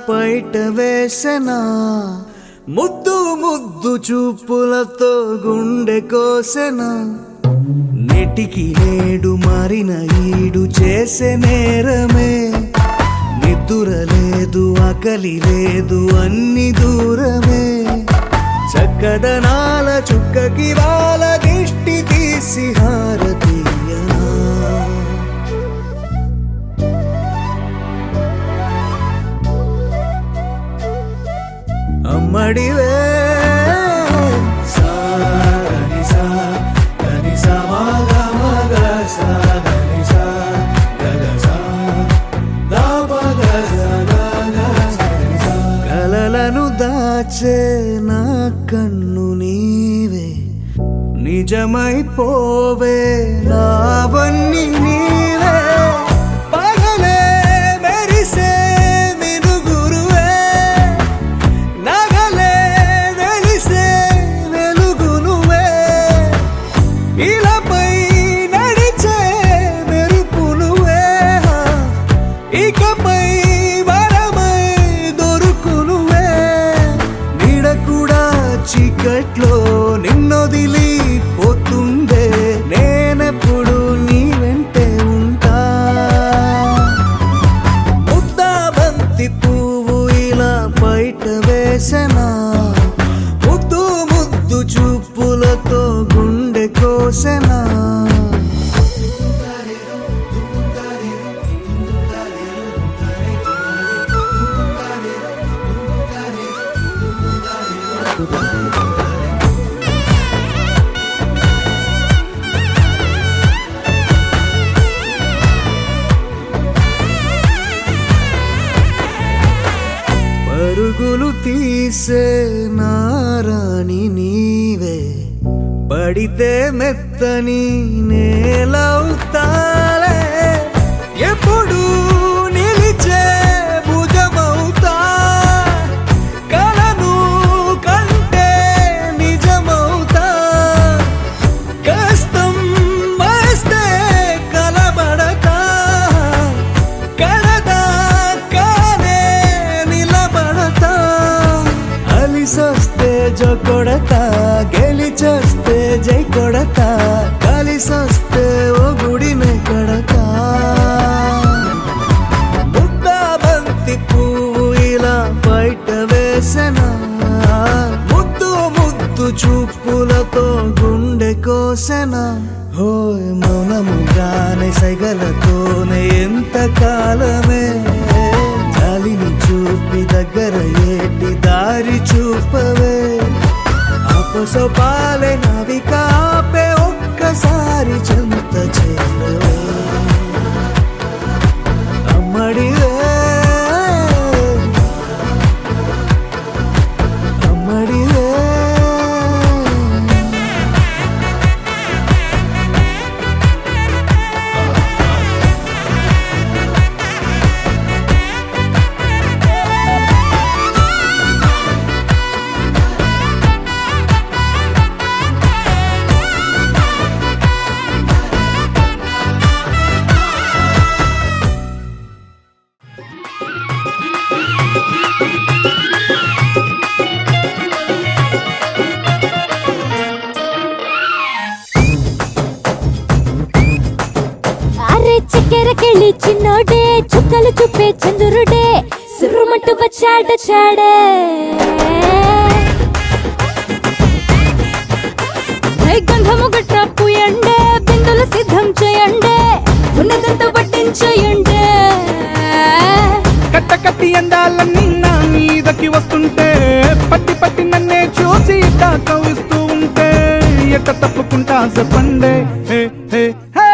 పైట వేసెనా ముద్దు ముద్దు చూపులతో గుండె కోసెనా నెటికి నేడు మారిన ఈడు చేసే నేరమే నిద్ర లేదు ఆకలి లేదు అన్ని దూరమే చక్కదనాల చుక్కకి వాళ్ళ దిష్టి తీసి హారతీయనా అమ్మడివే కలలను దాచే నా కన్ను నీవే నిజమైపోవే నావన్నీ నీవే పగలే మెరిసే మినుగురువే నగలే వెలిసే వెలుగు నువ్వే ఇలాపై నడిచే మెరుపు నువ్వే ఇకపై వరమై దొరుకు నువ్వే నీడ కూడా చీకట్లో నిన్నొదిలి పోతుందే నేనెప్పుడు నీ వెంటే ఉంటా ముద్దా బంతి పువ్వు ఇలా బయట వేసెనా ముద్దు ముద్దు చూపులతో గుండె కోసెనా పరుగులు తీసే నారాణి నీవే పడితే మెత్తని నేలవుతాలే ఎప్పుడు నిలిచే భుజమవుతా కలను కంటే నిజమవుతా కష్టం వస్తే కలబడతా కడదాకానే నిలబడతా అలిసొస్తే జో కొడతా గెలిచొస్తే జై కొడతా కలిసొస్తే ఓ గుడినే కడతా ముద్దా బంతి పువ్వు ఇలా బయట వేసెనా ముద్దు ముద్దు చూపులతో గుండె కోసెనా హోయ్ మౌనముగానే సైగలతోనే ఎంత కాలమే జాలిని చూపి దగ్గర ఏటి దారి చూపవే ఆపసోపాలే నావిక ఆపే ఒక్కసారి చెంత చేరవే అమ్మడివే అమ్మడివే చక్కెరకెళ్ళి చిన్నోడే చుక్కలు చూపే చంద్రుడే సురుమంటూ వచ్చాడే గంధము గట్ట పూయండే బిందులు సిద్ధం చేయండే ఉన్నదంతా పట్టించేయండే కట్ట కట్టి అందాలన్నీ నా మీదకి వస్తుంటే పట్టి పట్టి నన్నే చూసి కవిస్తూ ఉంటే ఎట్ట తప్పుకుంటా చెప్పండే హే హే హే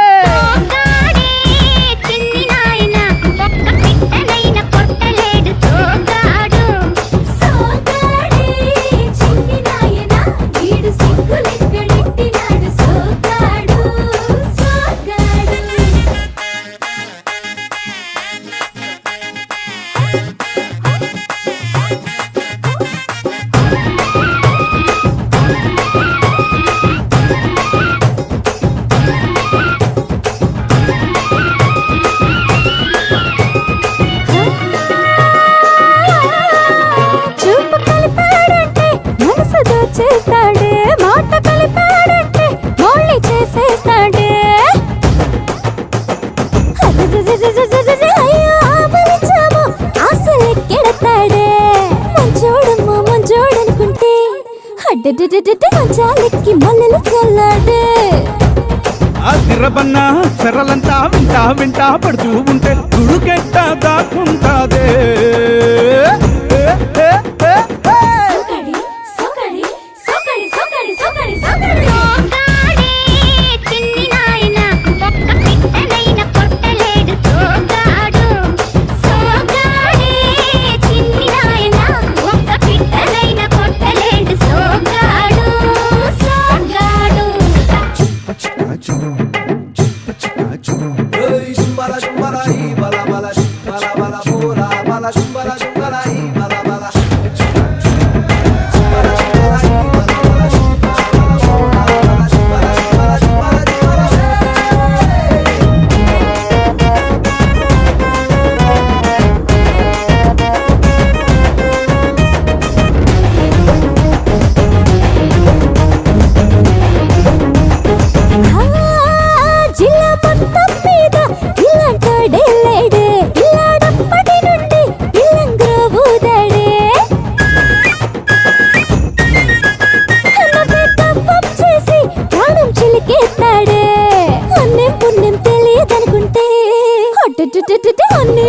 చేస్తాడే మాట కలిపాడంటే మళ్ళీ చేసేస్తాడే అయ్యో ఆపలించాము ఆశలెక్కెడతాడే మంచోడమ్మా మంచోడనుకుంటే అడ్డెడ్డెడ్డెడ్డె మంచాలెక్కి మల్లెలు చల్లాడే ఆ తిరబన్నా చెరలంతా వింటా వింటా పడుతూ ఉంటే గుడుకెట్ట దాక్కుంటాదే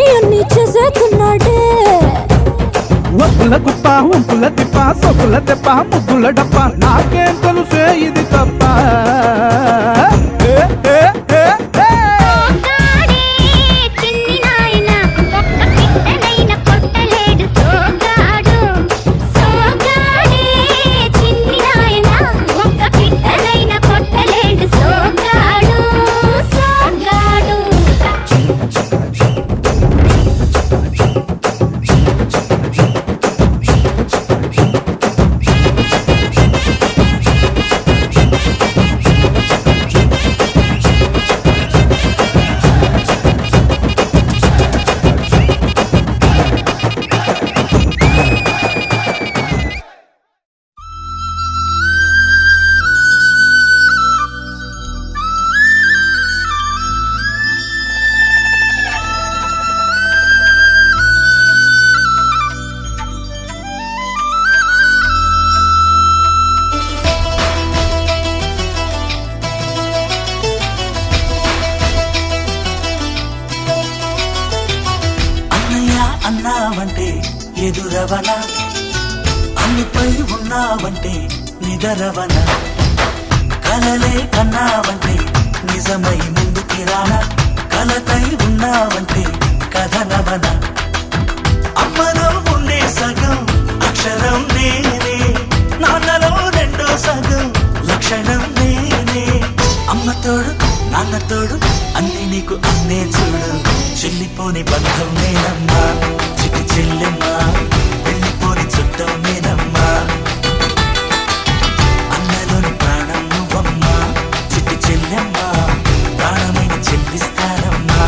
అన్ని చేసేస్తున్నాడే ఒప్పుల గుప్ప ఉంపుల తిప్ప సొప్పుల తెప్ప ముగ్గుల డప్ప నాకేం తెలుసే ఇది తప్ప అన్నావంటే ఎదురవన అన్నిపై ఉన్నావంటే నిదరవన కలలే కన్నావంటే నిజమై ముందుకి రానా కలతై ఉన్నావంటే కథనవన అమ్మలో ఉండే సగం అక్షరం నేనే నాన్నలో రెండో సగం లక్షణం నేనే అమ్మ తోడు నాన్న తోడు అన్ని నీకు అన్నే చూడు చెల్లిపోని బంధం నేనమ్మా చిటి చెల్లెమ్మా వెళ్ళిపోని చుట్టం నేనమ్మా అన్నలోని ప్రాణం నువ్వమ్మా చిటి చెల్లెమ్మా ప్రాణమైన చెల్లిస్తానమ్మా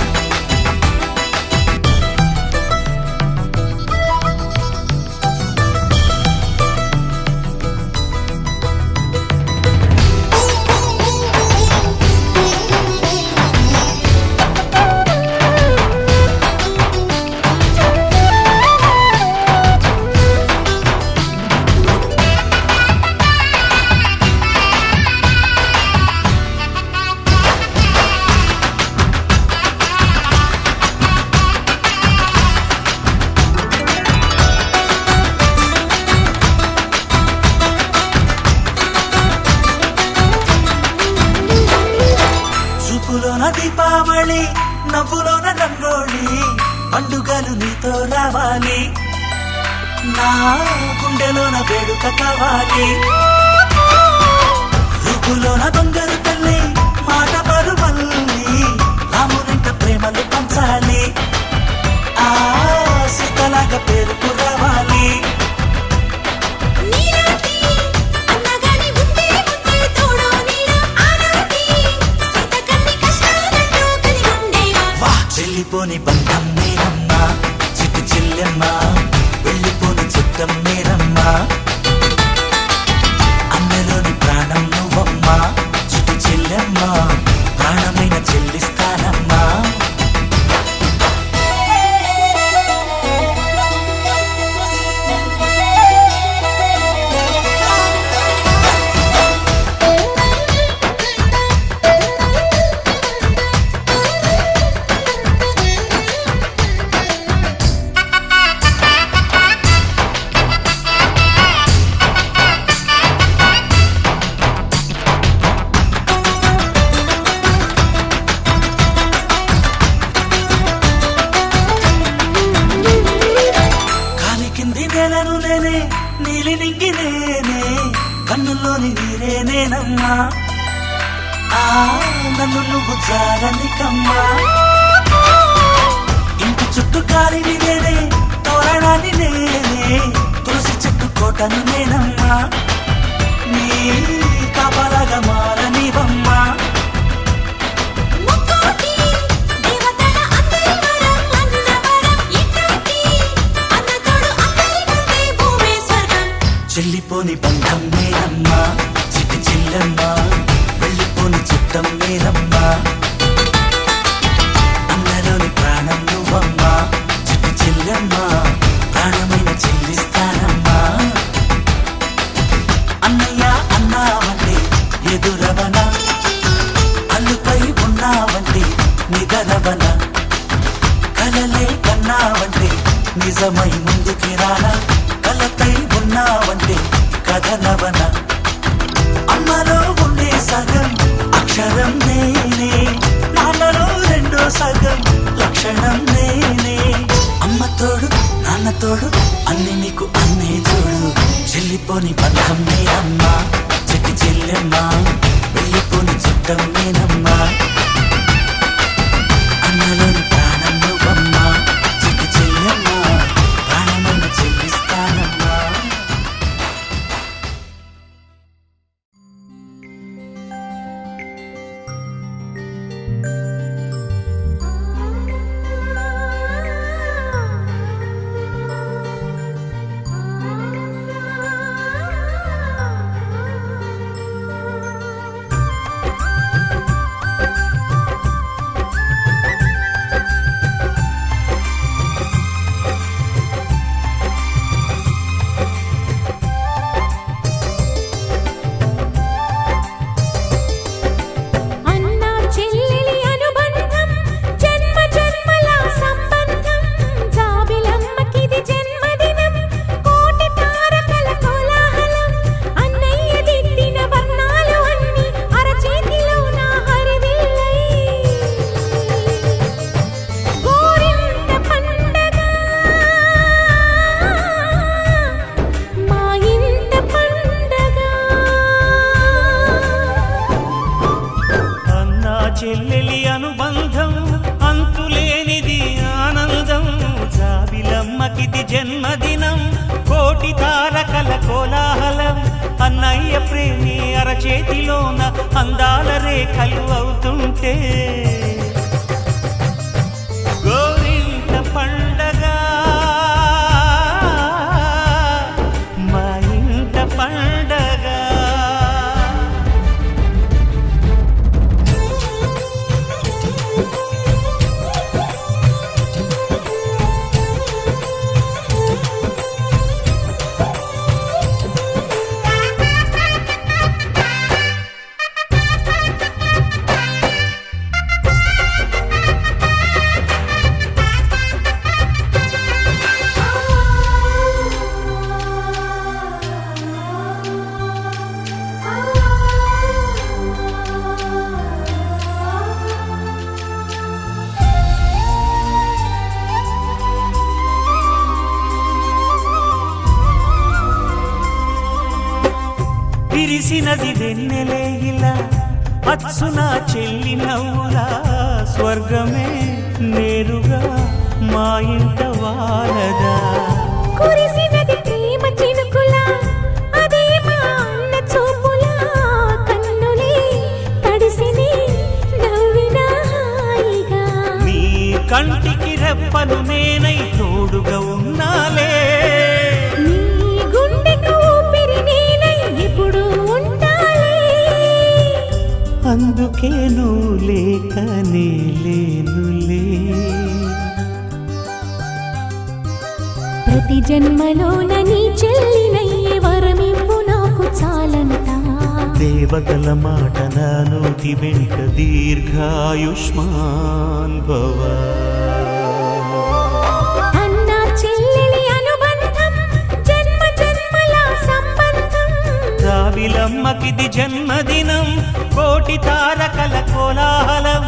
దీపావళి నవ్వులోన రంగోళి పండుగలు నీతో రావాలి నా గుండెలోన వేడుక కావాలి రూపులోన బంగారు తల్లి మాట పరువల్లి రామునింట ప్రేమలు పంచాలి ఆ సీతలాగా పేరుకు రావాలి వెళ్ళిపోని బంధం నేనమ్మా చిట్టి చెల్లెమ్మా వెళ్ళిపోని చుట్టం నేనమ్మా నువ్వే నేనమ్మా ఆ నన్ను నువ్వు జారనికమ్మా ఇంటి చుట్టూ కాలిని నేనే తోరణాన్ని నేనే తులసి చెట్టు కోటను నేనమ్మా నీ కాపలాగా మారనివమ్మా చెల్లిపోని బంధం నేనమ్మా చిట్టి చెల్లమ్మా వెళ్ళిపోని చుట్టం నేనమ్మా అన్నలోని ప్రాణం నువ్వమ్మా చిట్టి చెల్లమ్మా ప్రాణమైన చెల్లిస్తానమ్మా అన్నయ్య అన్నావంటే ఎదురవన అల్లుపై ఉన్నావంటే నిగరవన కలలే కన్నావంటే నిజమై ముందుకి రానా కలతై ఉన్నావంటే కథనవన అమ్మలో ఉండే సగం అక్షరం నేనే నాన్నలో రెండో సగం లక్షణం నేనే అమ్మ తోడు నాన్న తోడు అన్ని నీకు అన్నే చూడు చెల్లిపోని బంధం నేనమ్మా చెట్టి చెల్లెమ్మా వెళ్ళిపోని చుట్టం నేనమ్మా అన్నలోని ప్రాణం నువ్వమ్మా చెట్టి చెల్లెమ్మా ప్రాణమైన చెల్లిస్తానమ్మా చెల్లెలి అనుబంధం అంతులేనిది ఆనందం జాబిలమ్మకిది జన్మదినం కోటి తారకల కోలాహలం అన్నయ్య ప్రేమి అరచేతిలోన అందాల రేఖలు అవుతుంటే గోరింట పండగ మా ఇంట పండగ విరిసినది వెన్నెలే ఇలా అచ్చున చెల్లి నవ్వులా స్వర్గమే నేరుగా మా ఇంట వారదా కురిసినది ప్రేమ చినుకులా అదే మా అన్న చూపులా కన్నులే తడిసిని నవ్విన హాయిగా నీ కంటికి రెప్పలు నేనై తోడుగా ఉన్నాలే నీ గుండెకు ఊపిరి నేనై ఎప్పుడు ఉంటాలే అందుకే నువ్వు లేకనే లేనులే ప్రతి జన్మలోన నీ చెల్లినయ్యే వరమివ్వు నాకు చాలంట దేవతల మాట నా నోటి వెంట దీర్ఘాయుష్మాన్ భవ అన్న చెల్లెలి అనుబంధం జన్మ జన్మల సంబంధం జాబిలమ్మకిది జన్మదినం కోటి తారకల కోలాహలం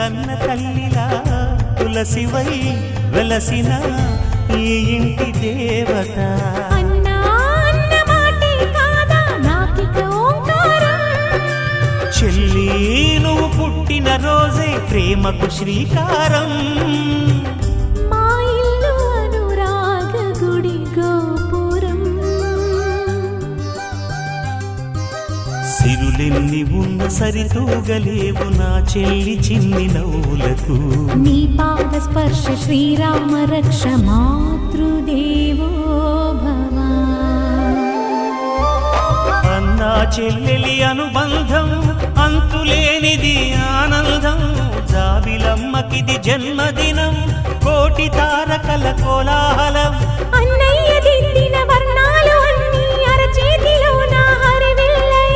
కన్న తల్లిలా తులసివై వెలసిన ఈ ఇంటి దేవత. అన్నా అన్న మాటే కాదా నాకిక ఓంకారం. చెల్లి నువ్వు పుట్టిన రోజే ప్రేమకు శ్రీకారం. మా ఇల్లు అనురాగ గుడి గోపురం. సిరులెన్ని ఉన్న సరితూగలేవు నా చెల్లి చిన్ని నవ్వులకు. నీ పాద స్పర్శ శ్రీరామ రక్ష మాతృదేవో భవ. అన్నా చెల్లెలి అనుబంధం అంతులేనిది ఆనందం. జాబిలమ్మకిది జన్మదినం కోటి తారకల కోలాహలం. అన్నయ్య దిద్దిన వర్ణాలు అన్నీ అరచేతిలో నా హరివిల్లై.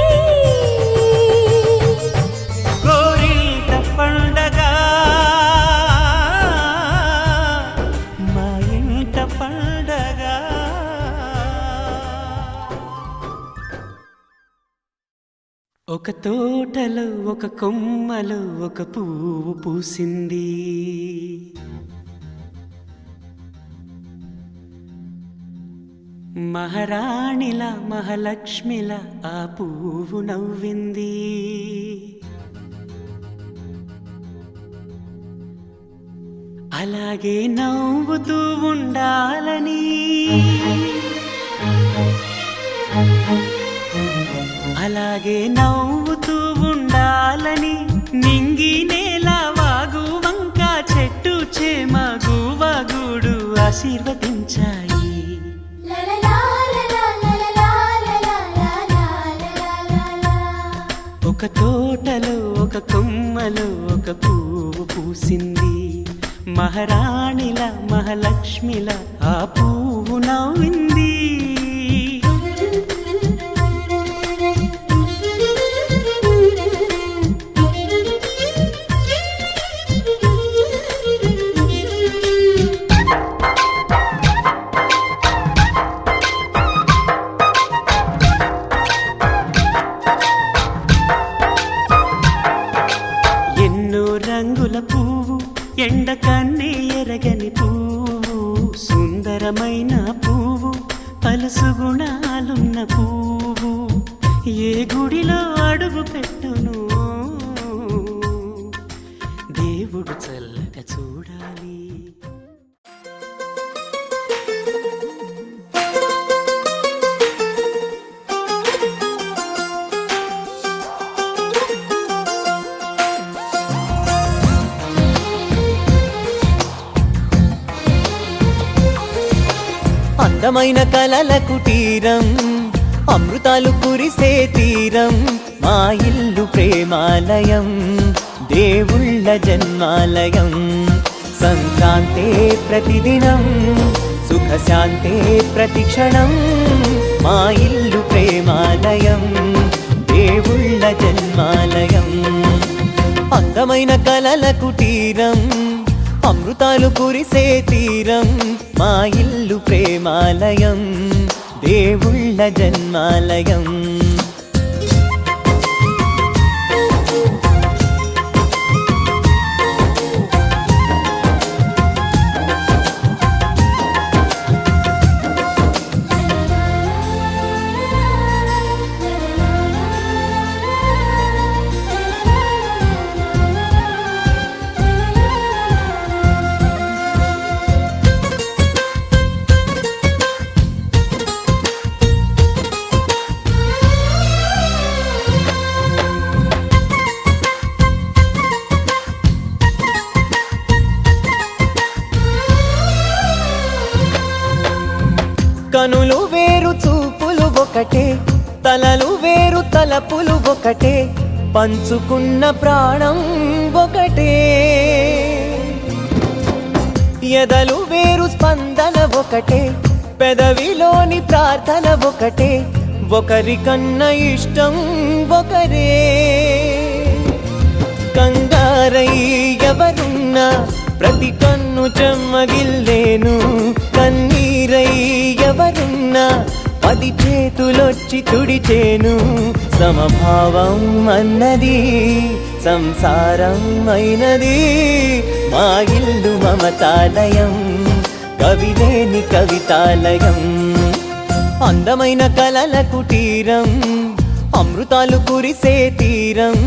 గోరింట పండగ మా ఇంట పండగ. ఒక తోటలో ఒక కొమ్మలో ఒక పువ్వు పూసింది. మహారాణిలా మహాలక్ష్మిలా ఆ పువ్వు నవ్వింది. అలాగే నవ్వుతూ ఉండాలని, అలాగే నవ్వుతూ ఉండాలని నింగి నేల వాగు వంక చెట్టు చేమ గువగూడు ఆశీర్వదించాయి. ఒక తోటలో ఒక కొమ్మలో ఒక పువ్వు పూసింది. మహారాణిల మహాలక్ష్మిల ఆ పువ్వు నవ్వింది. రంగుల పువ్వు ఎండ కన్నే ఎరగని పువ్వు. సుందరమైన పువ్వు పలుసు గుణాలున్న పువ్వు. ఏ గుడిలో అడుగు పెట్టును దేవుడు చల్లగా చూడాలి. అందమైన కలల కుటీరం అమృతాలు కురిసే తీరం. మా ఇల్లు ప్రేమాలయం దేవుళ్ళ జన్మాలయం. సంక్రాంతే ప్రతిదినం సుఖశాంతే ప్రతిక్షణం. మా ఇల్లు ప్రేమాలయం దేవుళ్ళ జన్మాలయం. అందమైన కలల కుటీరం అమృతాలు కురిసే తీరం. మా ఇల్లు ప్రేమాలయం దేవుళ్ళ జన్మాలయం. కనులు వేరు చూపులు ఒకటే, తలలు వేరు తలపులు ఒకటే, పంచుకున్న ప్రాణం ఒకటే. ఎదలు వేరు స్పందన ఒకటే, పెదవిలోని ప్రార్థన ఒకటే, ఒకరికన్నా ఇష్టం ఒకరే. కంగారై ఎవరున్నా ప్రతి కన్ను చెమ్మగిల్లేను, కన్నీరై ఎవరున్నా అది చేతులొచ్చి తుడిచేను సమభావం అన్నది సంసారం అయినది మా ఇల్లు మమతాలయం కవిలేని కవితాలయం అందమైన కలల కుటీరం అమృతాలు కురిసే తీరం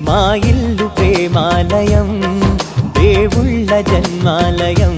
మా ఇల్లు ప్రేమాలయం దేవుళ్ళ జన్మాలయం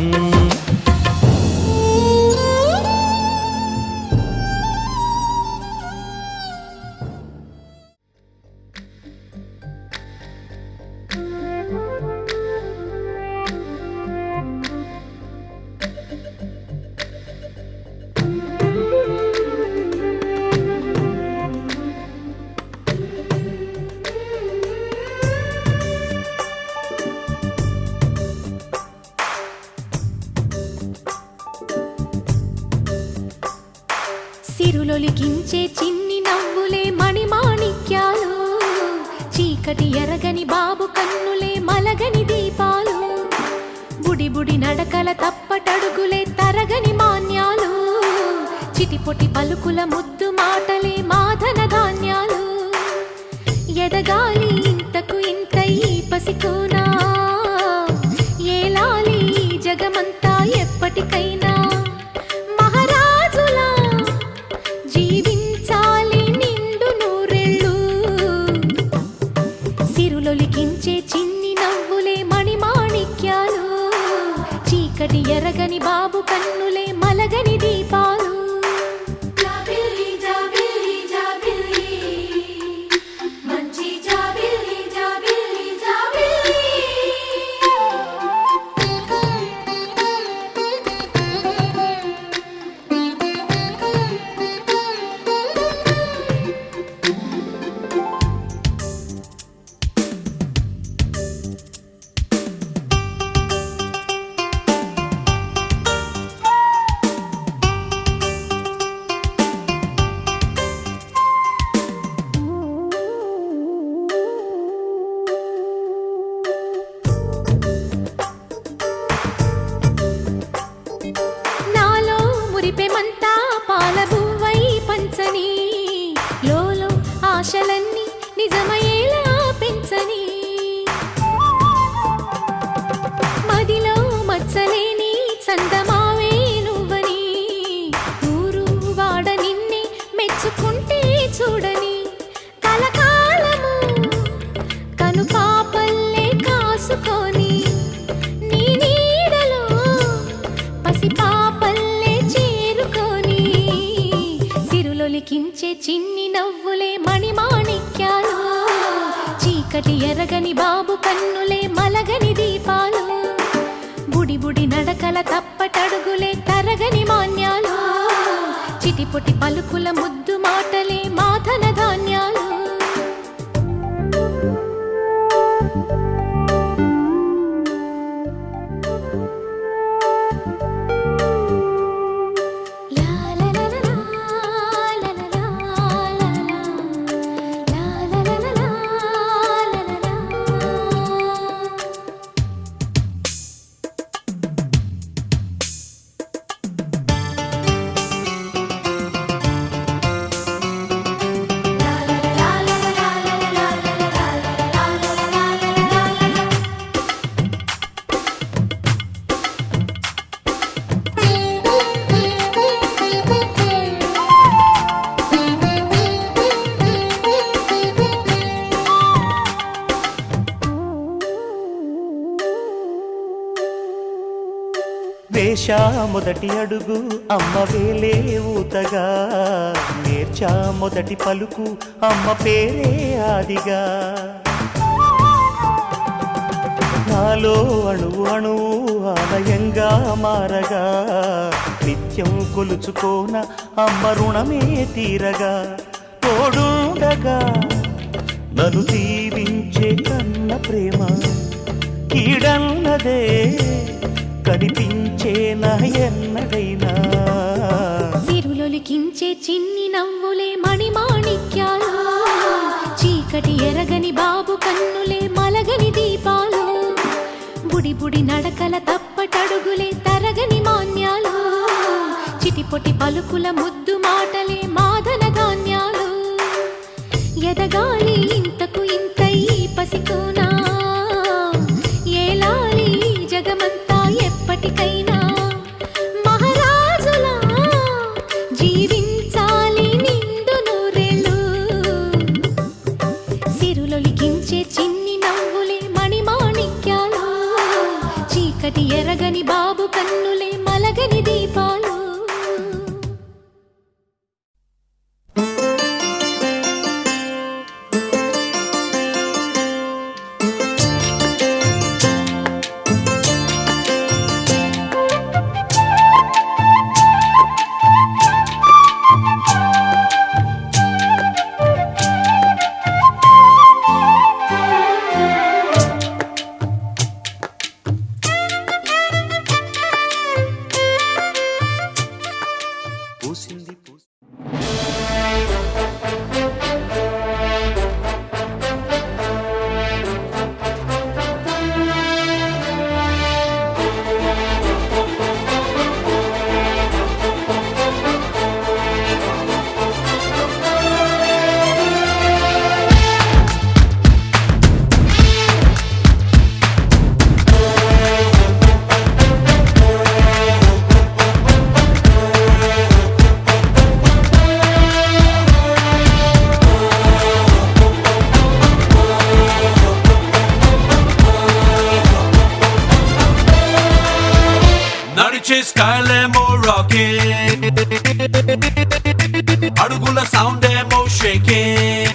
సిరులొలికించే చిన్ని నవ్వులే మణిమాణిక్యాలు చీకటి ఎరగని బాబు కన్నులే మలగని దీపాలు బుడి బుడి నడకల తప్పటడుగులే తరగని మాన్యాలు చిటిపొటి పలుకుల ముద్దు మాటలే మాధన ధాన్యాలు ఎదగాలి ఇంతకు ఇంత ఈ పసికోనా ఏలాలి జగమంతా ఎప్పటికైనా చీకటి ఎరగని బాబు కన్నులే మలగని దీపాలు జాబిల్లి జాబిల్లి జాబిల్లి మంచి జాబిల్లి జాబిల్లి జాబిల్లి మురిపెమంతా పాలబువ్వై పంచని లోలో ఆశలన్నీ నిజమయ్యేలా పెంచని మదిలో మచ్చలేని చందమావే నువ్వని ఊరు వాడ నిన్నే మెచ్చుకుంటే చూడని కలకాలము కను పాపల్లే కాసుకొని నీ నీడలో పసిపాపల్లే లిఖించే చిన్ని నవ్వులే మణిమాణిక్యాలు చీకటి ఎరగని బాబు కన్నులే మలగని దీపాలు బుడి బుడి నడకల తప్పటడుగులే తరగని మాన్యాలు చిటిపొటి పలుకుల ముద్దు మాటలే మాధన ధాన్యాలు వేశా మొదటి అడుగు అమ్మ వేలే ఊతగా నేర్చా మొదటి పలుకు అమ్మ పేరే ఆదిగా నాలో అణువు అణువు ఆలయంగా మారగా నిత్యం కొలుచుకోన అమ్మ రుణమే తీరగా తోడుండగా నన్ను దీవించే కన్న ప్రేమ కీడన్నదే కనిపించే ఎన్నడైనా సిరులొలికించే చిన్ని నవ్వులే మణిమాణిక్యాలు చీకటి ఎరగని బాబు కన్నులే మలగని దీపాలు బుడి బుడి నడకల తప్పటడుగులే తరగని మాన్యాలు చిటి చిటిపొటి పలుకుల ముద్దు మాటలే మాదన ధాన్యాలు ఎదగాలి ఇంతకు ఇంత ఈ పసికోనా ఏలాలి జగమంతా ఎప్పటికైనా మహారాజులా జీవించాలి నిండు నూరేళ్ళు సిరులొలికించే చిన్ని నవ్వులే మణిమాణిక్యాలు చీకటి ఎరగని బాబు కన్నులే మలగని దీపాలు Skylam rocking, adugula sound emo shaking.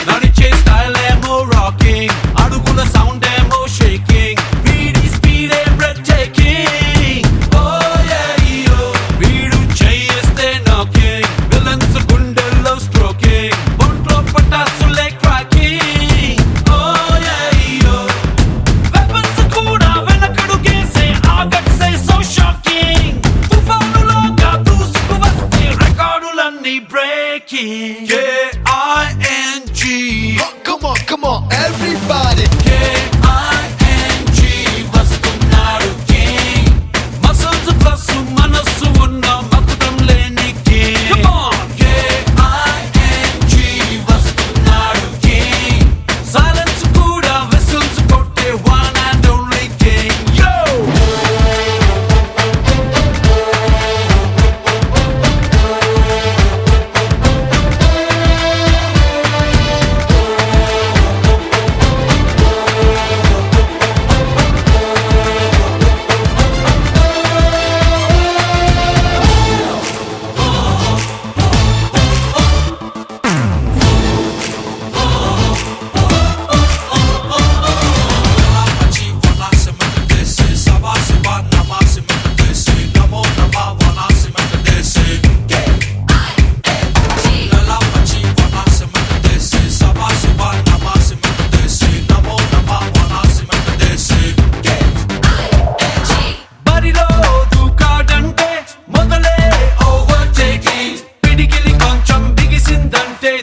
Nadiche Skylam rocking, adugula sound emo shaking. Speed and breathtaking. Oh yeah yo, veedu cheyeste knocking, villains gundallo stroking, bontlo patasule cracking. Oh yeah yo, weapons kuda venakadu gese. Say so shocking. Tufanuloga dusku vaste recordulani breaking. K-I-N-G. Oh, come on, everybody. K-I-N-G. Vastunnaru king. Muscles plus manasu unna makudam leni king. Come on. K-I-N-G. Vastunnaru king. Silence kuda whistles kotte one and only king. Yo.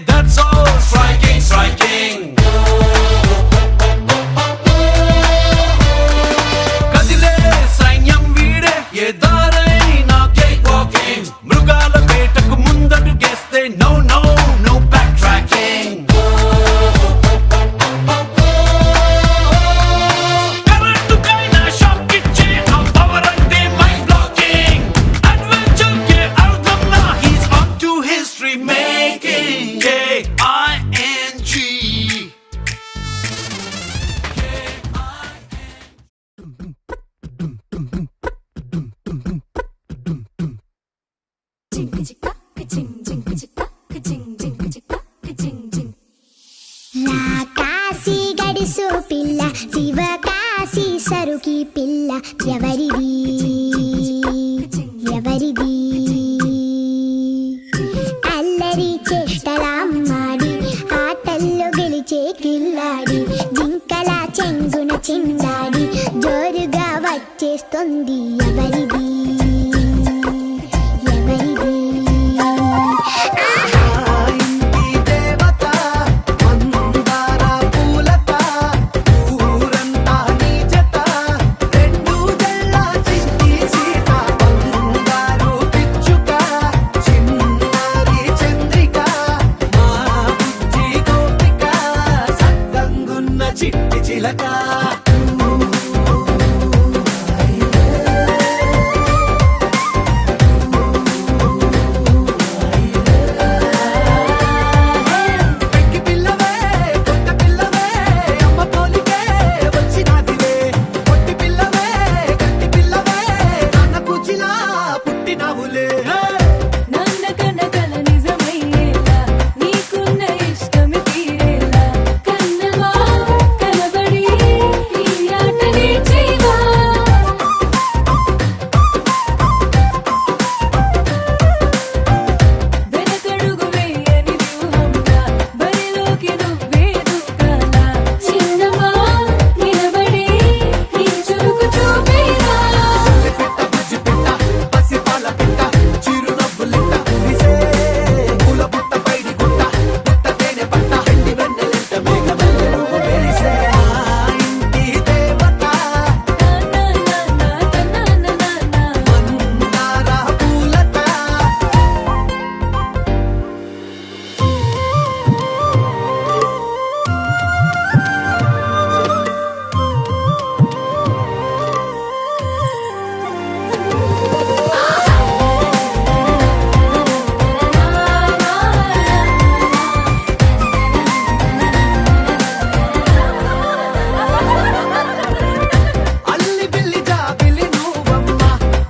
That's all striking, striking. Kadile sainyam veede ye daraina cakewalking. Mrugala betaku mundadu geste no no no backtracking. Karantu kaina shock kiche a power ante mind blocking. Adventure ke ardham na he's on to history making. K-I-N-G. Kashi గడిసు పిల్ల శివ కాశీ సరుకి పిల్ల ఎవరిది ఎవరిది అల్లరి చేష్టలామ్మాడి ఆటల్లో గెలిచే కిల్లాడి జింకల చెంగున చిందాడి జోరుగా వచ్చేస్తుంది ఎవరిది ఎవరిది చిలక పెంకి పిల్లవే కొత్త పిల్లవే అమ్మ పోలికే వచ్చినాదివే పొట్టి పిల్లవే గట్టి పిల్లవే నాన్న కూచిలా పుట్టినావులే నాన్న కనకల నిజమయ్యేలా నీకున్న ఇష్టమి తీరేలా కన్నవా కనబడి ఈ ఆటనే చేయవా వెనకడుగు వేయని వ్యూహంగా బరిలోకి నువ్వే దూకాలా చిన్నవా నిలబడి ఈ చురుకు చూపేరా పెట్ట బుజ్జి పెట్ట పసిపాల పెట్ట చిరునవ్వులిట్ట విసే పూల పుట్ట పైడి గుట్ట పుట్ట తేనె పట్ట ఎండి వెన్నెలింట మేఘమల్లె నువ్వు మెరిసే ఆ ఇంటి దేవత మందార పూలత అల్లి బిల్లి జాబిలి నువ్వమ్మ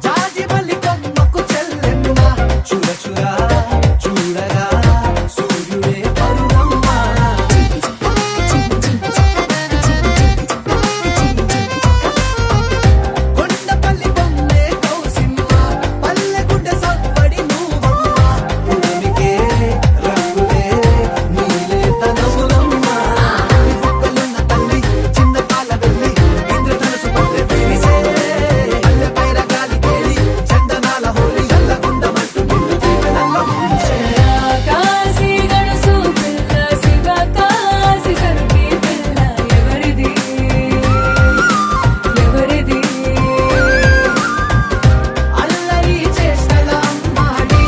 జాజి మల్లి కొమ్మకు చెల్లెమ్మ చూర చూర చూడగా సూర్యుడే పరువమ్మ కొండపల్లి బొమ్మే కౌసిమ్మ పల్లెగుడ్డ సవ్వడి నువ్వమ్మ పుడమికే రంగులే నీలేత నవ్వులమ్మ బుక్కలున్న తల్లి చిన్న పాల వెళ్ళి ఇంద్రధనుసు పల్లె విరిసే పల్లె పైర గాలి కేలి చందనాల హోలీ చల్లగుండమంటూ నిన్ను దీవెనల్ల ముంచే కాశీ గడుసు పిల్ల శివ కాశీ సరుకి పిల్ల ఎవరిది ఎవరిది అల్లరి చేష్టల అమ్మాడి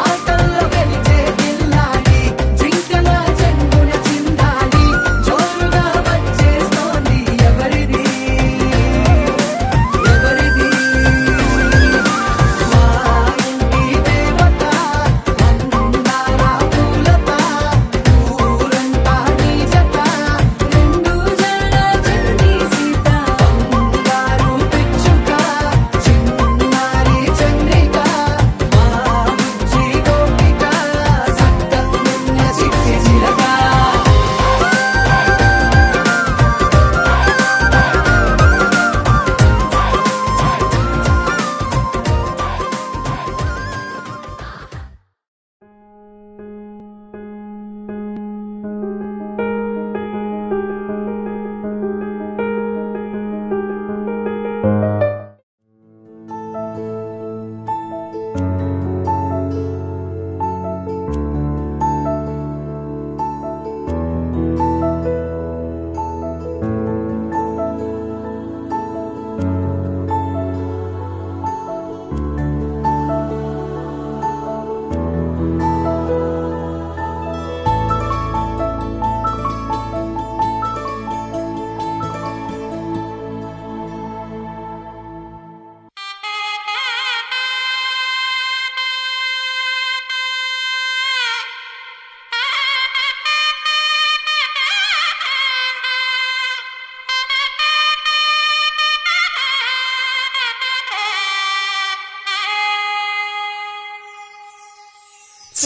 ఆటల్లో గెలిచే గిల్లాడి జింకల చెంగున చిందాడి జోరుగా వచ్చేస్తోంది ఎవరిది ఎవరిది మా ఇంటి దేవత మందార పూలత ఊరంతా నీ జత రెండు జడ చండి సీత బంగారు పిచ్చుక చిన్నారి చంద్రిక మా బుజ్జి గోపిక సక్కనున్న చిట్టి చిలక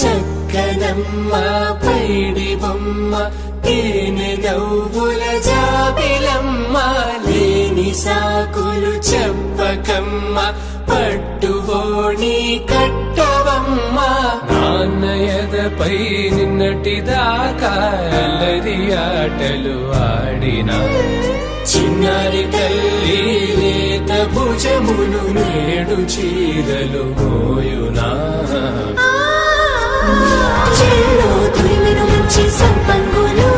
చక్కనమ్మ పైడి బొమ్మ తేనె నవ్వుల జాబిలమ్మ లేని సాకులు చెప్పకమ్మ పట్టువోణి కట్టవమ్మ నాన్నయదపై నిన్నటిదాకా అల్లరి ఆటలు ఆడినా చిన్నారి తల్లి లేత భుజములు నేడు చీరలు మోయునా చెల్లో తురిమిన మంచి సంపంగులు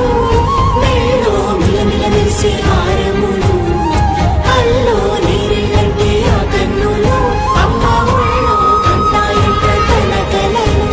మెల్లో మిలమిల మెరిసే హారములు అల్లో నీరెళ్ళంటే ఆ కన్నులు అమ్మ ఒళ్ళో కంటాయంట కలకలను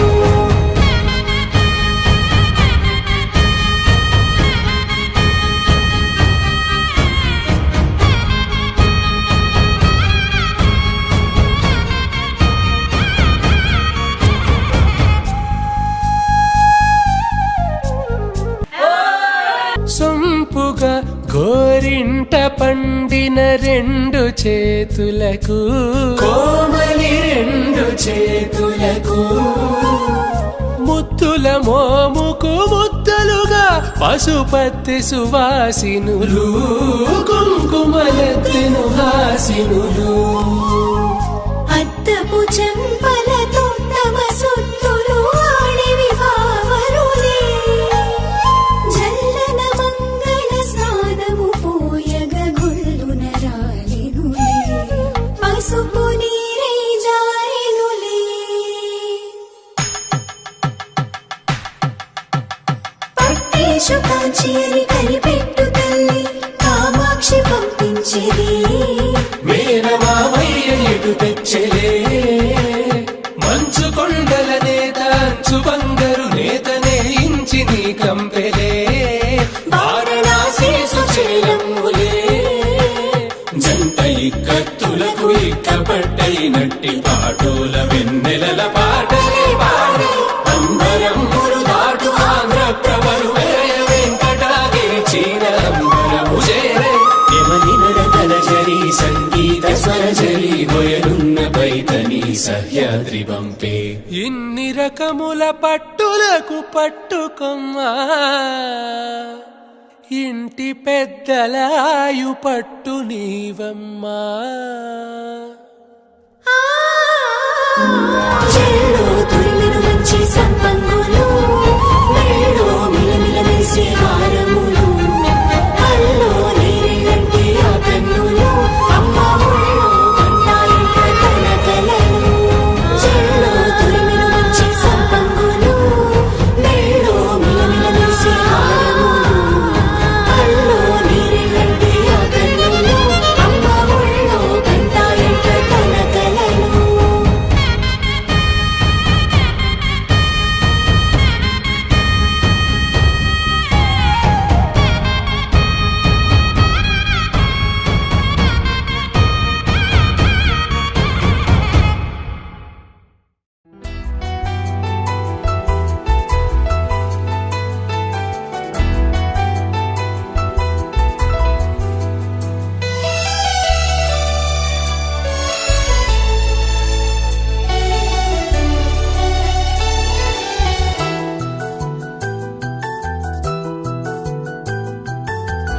చేతులకు కోమలి రెండు చేతులకు ముత్తుల మోముకు ముద్దలుగా పశుపతి సువాసినులు కుంకుమలెత్తెను హాసినులు అద్దపు చెంపలతో తమ సుత్తులు ఆడివి భావరులే జల్లన మంగళ స్నానము పోయగ గుల్లున రాలినులే పసుపు నీరే జారినులే పట్టేశు కాంచియని కనిపెట్టు తల్లి కామాక్షి పంపించిరి మేనమామయ్య ఎటు తెచ్చలే మంచు కొండల నేత అంచు బంగారు నేతనే ఇంచి నీ కంపెలే వారణాసి సుచేలములే జంట ఇక్కత్తులకు ఇక్కపట్టైనట్టి పాటోల వెన్నెలల పాటలే పాడే అంబరములు దాటు ఆంధ్ర ప్రభలు వెంకటాగిరి చీర అంబరము చేరే యమని నడతల జరి సంగీత స్వరజరి హొయలున్న పైతని సహ్యాద్రి పంపే ఇన్ని రకముల పట్టులకు పట్టుకొమ్మా ఇంటి పెద్దలాయు పట్టు నీవమ్మా చెల్లో తురిమిను మంచి సంపంగులు మెళ్ళో మిలమిల మెరిసే హారములు కల్లో నీరెళ్ళంటే ఆ కన్నులు అమ్మ ఒళ్ళో కంటాయంట కనకలను చెల్లో తురిమిను మంచి సంపంగులు మెళ్ళో మిలమిల మెరిసే హారములు కల్లో నీరెళ్ళంటే ఆ కన్నులు అమ్మ ఒళ్ళో కంటాయంట కనకలను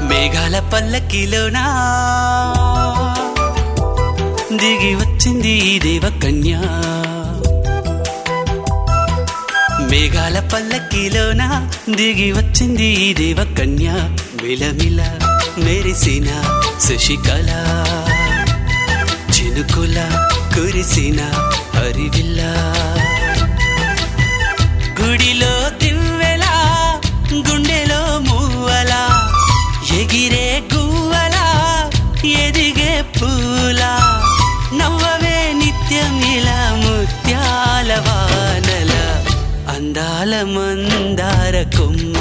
మేఘాల పల్లకిలోనా దిగి వచ్చింది ఈ దేవకన్య మేఘాల పల్లకిలోనా దిగి వచ్చింది ఈ దేవకన్య మిలమిల మెరిసిన శశికళ చినుకుల కురిసిన హరివిల్ల గుడిలో దివ్వెలా గుండెలో మూవలా ఎగిరే గువ్వలా ఎదిగే పూలా నవ్వవే నిత్యం ఇలా ముత్యాల వానల అందాల మందార కొమ్మ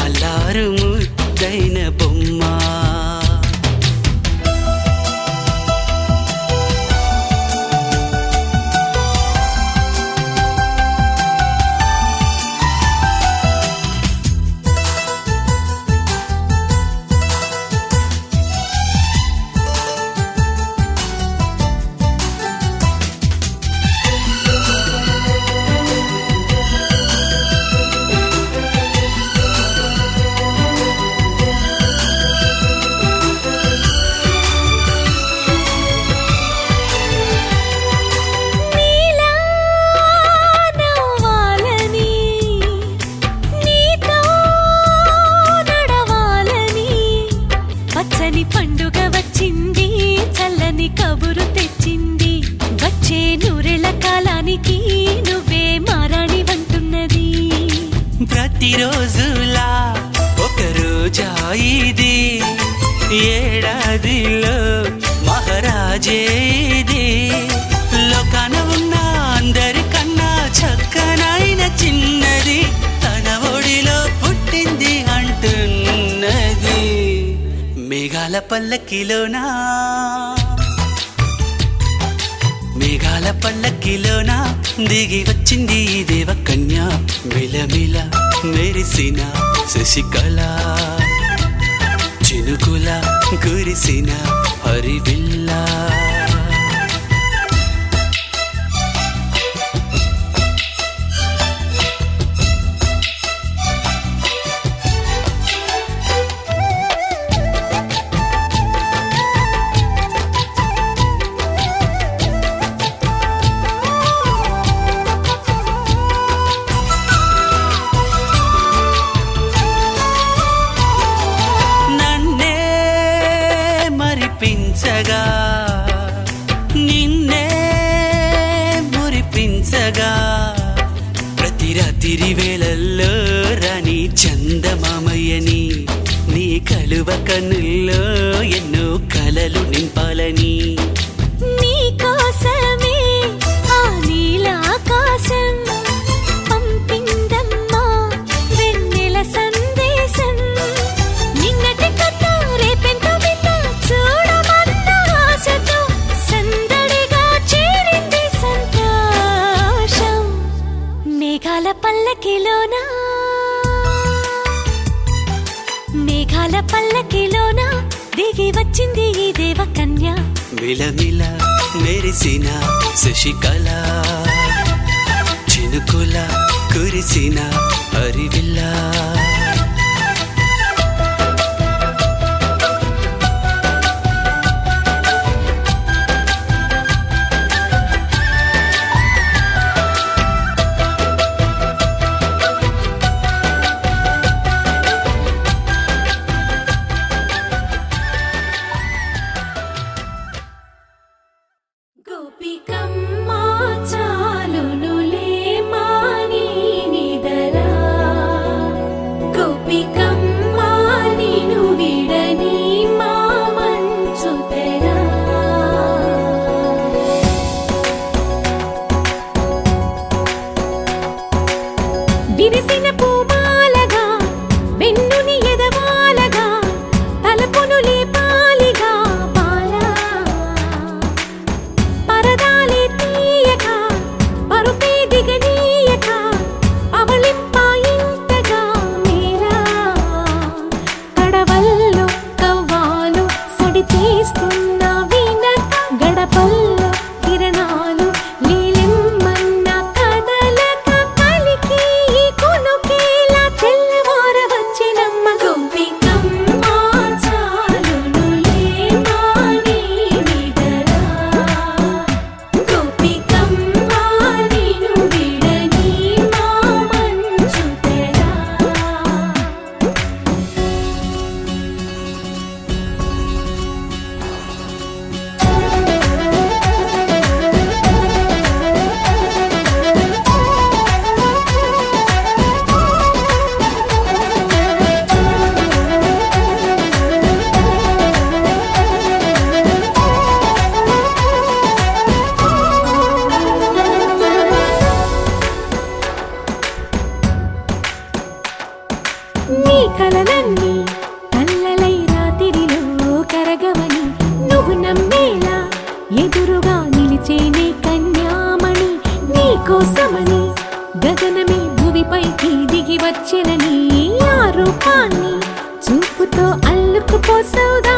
అల్లారు ముద్దైన బొమ్మ ప్రతిరోజులా ఒక రోజా ఇది ఏడాదిలో మహారాజే ఇది లోకాన ఉన్న అందరికన్నా చక్కనైన చిన్నది తన ఒడిలో పుట్టింది అంటున్నది మేఘాల పల్లకిలోనా మేఘాల పల్లకిలోనా దిగి వచ్చింది ఈ దేవకన్య మిలమిల మెరిసిన శశికళ చినుకుల కురిసిన హరివిల్లా మరిపించగా నిన్నే మురిపించగా ప్రతి రాత్రి వేళల్లో రాణి చందమామయ్యని నీ కలువ కన్నుల్లో ఎన్నో కలలు నింపాలని నీ కోసమే ఆ నీలాకాశం పంపిందమ్మా వెన్నెల సందేశం నిన్నటి కథ రేపెంతో వింత చూడమన్న ఆశతో సందడిగా చేరింది సంతోషం మేఘాల పల్లకిలోనా దిగి వచ్చింది ఈ దేవకన్య మిలమిల మెరిసిన శశికళ చినుకుల కురిసిన హరివిల్లా గోపికమ్మా చాలునులే మాని నిదరా గోపికమ్మా నిను విడని మా మంచు తెరా విరిసిన పూమాలగా వెన్నుని ఎదవాలగా తలపును లేపాలిగా బాలా పరదాలే తీయక పరుపే దిగనీయక అవలింపాయింతగా మీరా కడవల్లో కవ్వాలు సడి చేస్తున్న వీణత గడపల్లో కిరణాలు లీలిమ్మన్న కదలక కలికి కొనుకేలా తెల్లవార వచ్చినమ్మ గోపికమ్మా చాలునులే మాని నిదరా గోపికమ్మా నిను విడని మా మంచు తెరా నీ కలలన్నీ కల్లలై రాత్రిలో కరగవని నువ్వు నమ్మేలా ఎదురుగా నిలిచేనే కన్యామణి నీ కోసమని గగనమే భూమిపైకి దిగి వచ్చెనని ఆ రూపాన్ని చూపుతో అల్లుకుపోసౌదా